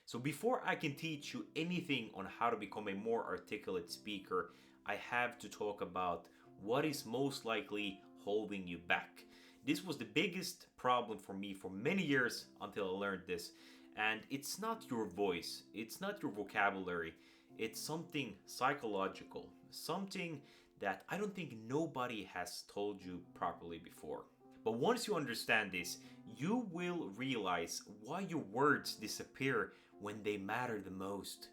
So before I can teach you anything on how to become a more articulate speaker, I have to talk about what is most likely holding you back. This was the biggest problem for me for many years until I learned this. And it's not your voice, it's not your vocabulary, it's something psychological, something that I don't think nobody has told you properly before. But once you understand this, you will realize why your words disappear when they matter the most.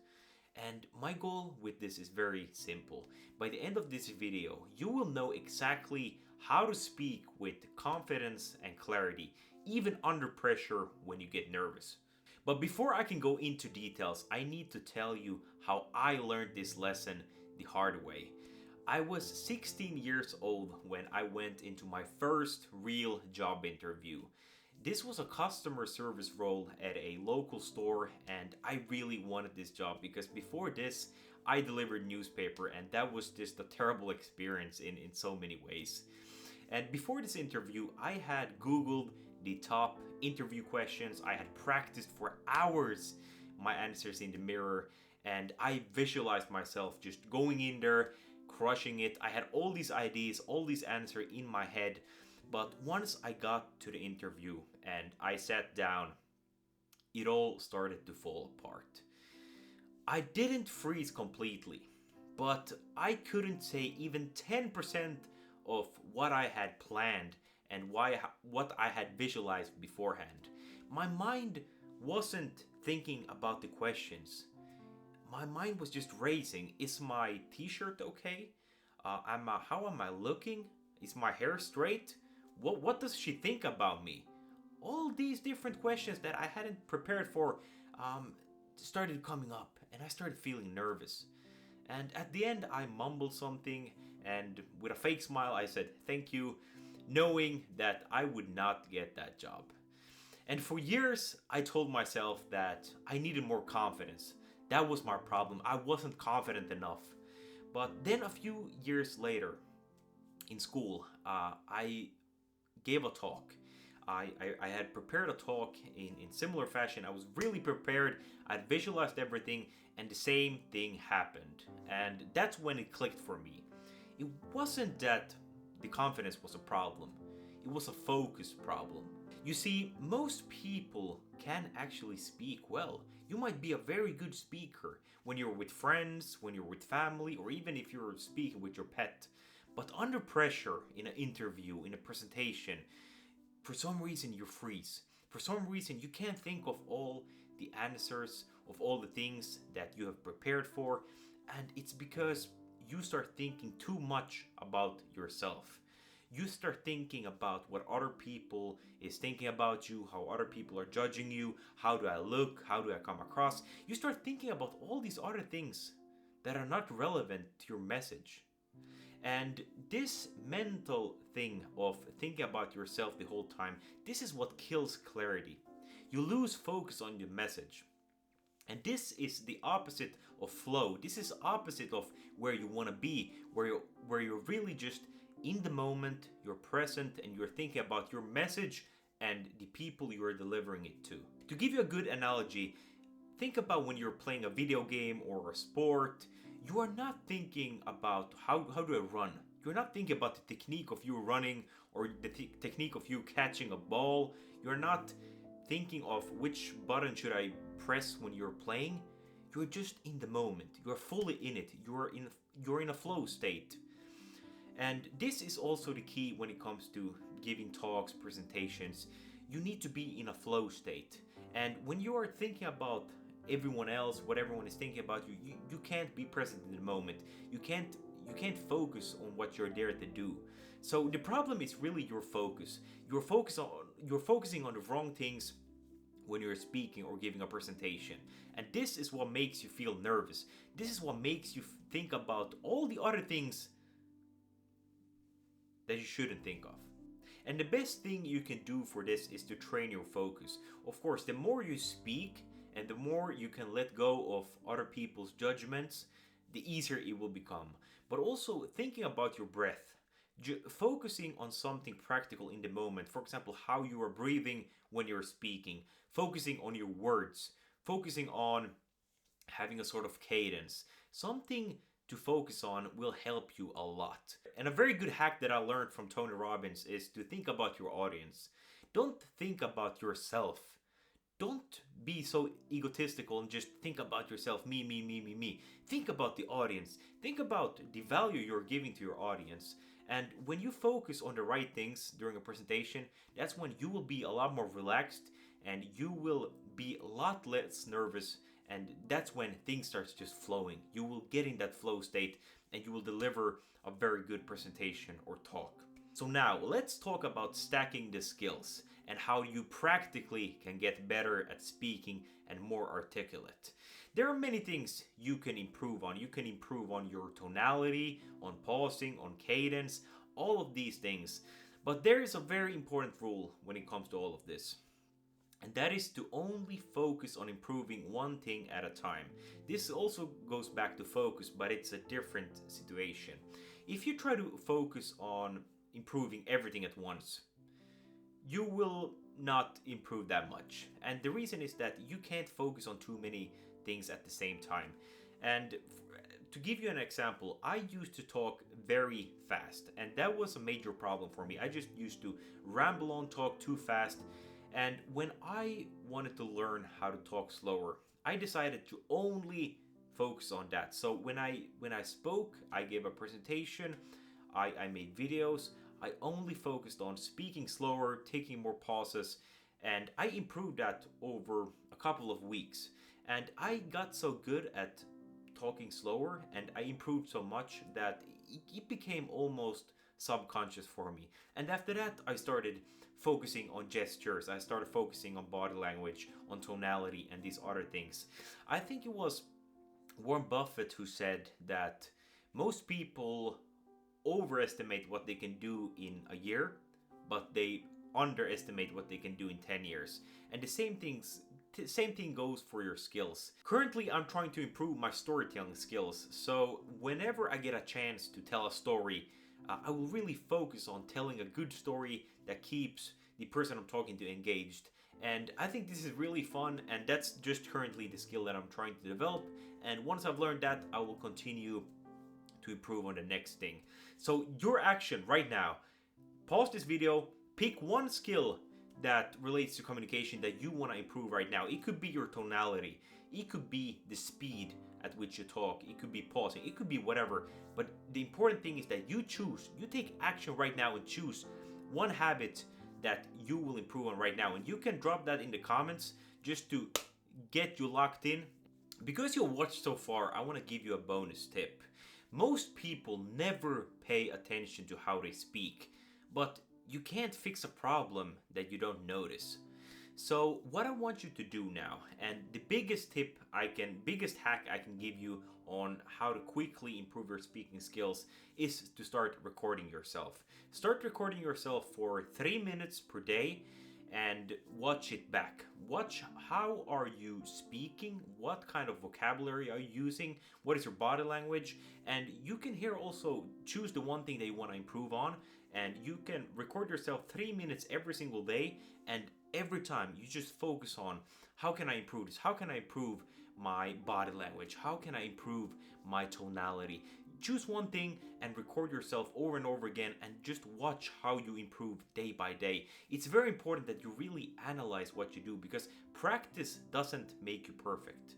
And my goal with this is very simple. By the end of this video, you will know exactly how to speak with confidence and clarity, even under pressure when you get nervous. But before I can go into details, I need to tell you how I learned this lesson the hard way. I was 16 years old when I went into my first real job interview. This was a customer service role at a local store, and I really wanted this job because before this I delivered newspaper, and that was just a terrible experience in so many ways. And before this interview, I had Googled the top interview questions. I had practiced for hours my answers in the mirror, and I visualized myself just going in there, crushing it. I had all these ideas, all these answers in my head. But once I got to the interview and I sat down, it all started to fall apart. I didn't freeze completely, but I couldn't say even 10% of what I had planned and what I had visualized beforehand. My mind wasn't thinking about the questions. My mind was just racing. Is my t-shirt okay? How am I looking? Is my hair straight? What does she think about me? All these different questions that I hadn't prepared for started coming up, and I started feeling nervous. And at the end, I mumbled something, and with a fake smile, I said thank you, knowing that I would not get that job. And for years, I told myself that I needed more confidence. That was my problem. I wasn't confident enough. But then a few years later, in school, I gave a talk. I had prepared a talk in similar fashion. I was really prepared. I'd visualized everything, and the same thing happened. And that's when it clicked for me. It wasn't that the confidence was a problem. It was a focus problem. You see, most people can actually speak well. You might be a very good speaker when you're with friends, when you're with family, or even if you're speaking with your pet. But under pressure, in an interview, in a presentation, for some reason you freeze. For some reason you can't think of all the answers, of all the things that you have prepared for, and it's because you start thinking too much about yourself. You start thinking about what other people is thinking about you, how other people are judging you, how do I look, how do I come across. You start thinking about all these other things that are not relevant to your message. And this mental thing of thinking about yourself the whole time, this is what kills clarity. You lose focus on your message. And this is the opposite of flow. This is opposite of where you want to be, where you're really just in the moment, you're present, and you're thinking about your message and the people you are delivering it to. To give you a good analogy, think about when you're playing a video game or a sport. You are not thinking about how do I run. You're not thinking about the technique of you running or the technique of you catching a ball. You're not thinking of which button should I press when you're playing. You're just in the moment. You're fully in it. You're in a flow state. And this is also the key when it comes to giving talks, presentations. You need to be in a flow state. And when you are thinking about everyone else, what everyone is thinking about you, you can't be present in the moment. You can't focus on what you're there to do. So the problem is really your focus. You're focusing on the wrong things when you're speaking or giving a presentation. And this is what makes you feel nervous. This is what makes you think about all the other things that you shouldn't think of. And the best thing you can do for this is to train your focus. Of course, the more you speak and the more you can let go of other people's judgments, the easier it will become. But also thinking about your breath, focusing on something practical in the moment. For example, how you are breathing when you're speaking, focusing on your words, focusing on having a sort of cadence, something to focus on will help you a lot. And a very good hack that I learned from Tony Robbins is to think about your audience. Don't think about yourself. Don't be so egotistical and just think about yourself, me, me, me, me, me. Think about the audience. Think about the value you're giving to your audience. And when you focus on the right things during a presentation, that's when you will be a lot more relaxed and you will be a lot less nervous, and that's when things starts just flowing. You will get in that flow state and you will deliver a very good presentation or talk. So now let's talk about stacking the skills and how you practically can get better at speaking and more articulate. There are many things you can improve on. You can improve on your tonality, on pausing, on cadence, all of these things. But there is a very important rule when it comes to all of this. And that is to only focus on improving one thing at a time. This also goes back to focus, but it's a different situation. If you try to focus on improving everything at once, you will not improve that much. And the reason is that you can't focus on too many things at the same time. And to give you an example, I used to talk very fast, and that was a major problem for me. I just used to ramble on, talk too fast. And when I wanted to learn how to talk slower, I decided to only focus on that. So when I spoke, I gave a presentation, I made videos, I only focused on speaking slower, taking more pauses, and I improved that over a couple of weeks. And I got so good at talking slower, and I improved so much that it became almost subconscious for me. And after that, I started focusing on gestures, I started focusing on body language, on tonality, and these other things. I think it was Warren Buffett who said that most people overestimate what they can do in a year, but they underestimate what they can do in 10 years. And the same thing goes for your skills. Currently, I'm trying to improve my storytelling skills, so whenever I get a chance to tell a story, I will really focus on telling a good story that keeps the person I'm talking to engaged. And I think this is really fun, and that's just currently the skill that I'm trying to develop. And once I've learned that, I will continue to improve on the next thing. So your action right now, pause this video, pick one skill that relates to communication that you want to improve right now. It could be your tonality, it could be the speed at which you talk, it could be pausing, it could be whatever. But the important thing is that you take action right now and choose one habit that you will improve on right now. And you can drop that in the comments just to get you locked in. Because you watched so far, I want to give you a bonus tip. Most people never pay attention to how they speak, but you can't fix a problem that you don't notice. So what I want you to do now, and the biggest hack I can give you on how to quickly improve your speaking skills is to start recording yourself. Start recording yourself for 3 minutes per day and watch it back. Watch how are you speaking, what kind of vocabulary are you using, what is your body language, and you can here also choose the one thing that you want to improve on, and you can record yourself 3 minutes every single day, and every time you just focus on how can I improve this, how can I improve my body language, how can I improve my tonality. Choose one thing and record yourself over and over again and just watch how you improve day by day. It's very important that you really analyze what you do, because practice doesn't make you perfect.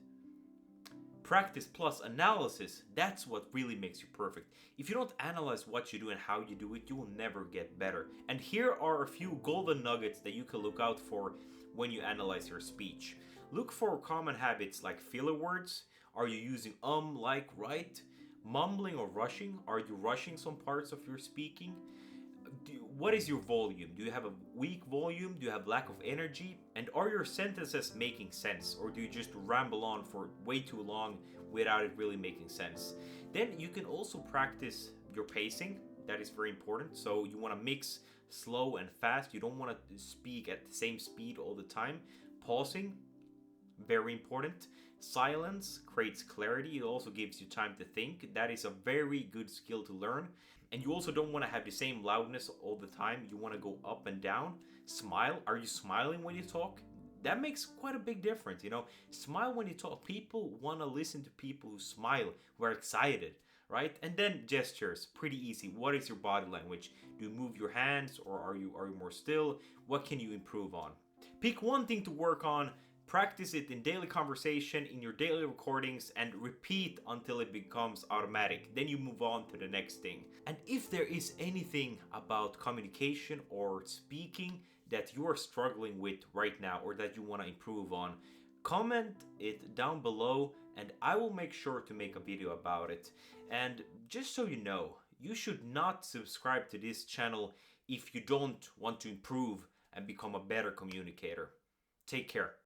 Practice plus analysis, that's what really makes you perfect. If you don't analyze what you do and how you do it, you will never get better. And here are a few golden nuggets that you can look out for when you analyze your speech. Look for common habits like filler words. Are you using like, right? Mumbling or rushing? Are you rushing some parts of your speaking? What is your volume? Do you have a weak volume? Do you have lack of energy? And are your sentences making sense? Or do you just ramble on for way too long without it really making sense? Then you can also practice your pacing. That is very important. So you want to mix slow and fast. You don't want to speak at the same speed all the time. Pausing, very important. Silence creates clarity. It also gives you time to think. That is a very good skill to learn. And you also don't want to have the same loudness all the time. You want to go up and down. Smile. Are you smiling when you talk? that makes quite a big difference. Smile when you talk. People want to listen to people who smile, who are excited, right? And then gestures, pretty easy. What is your body language? Do you move your hands, or are you more still? What can you improve on? Pick one thing to work on, practice it in daily conversation, in your daily recordings, and repeat until it becomes automatic. Then you move on to the next thing. And if there is anything about communication or speaking that you are struggling with right now or that you want to improve on, comment it down below and I will make sure to make a video about it. And just so you know, you should not subscribe to this channel if you don't want to improve and become a better communicator. Take care.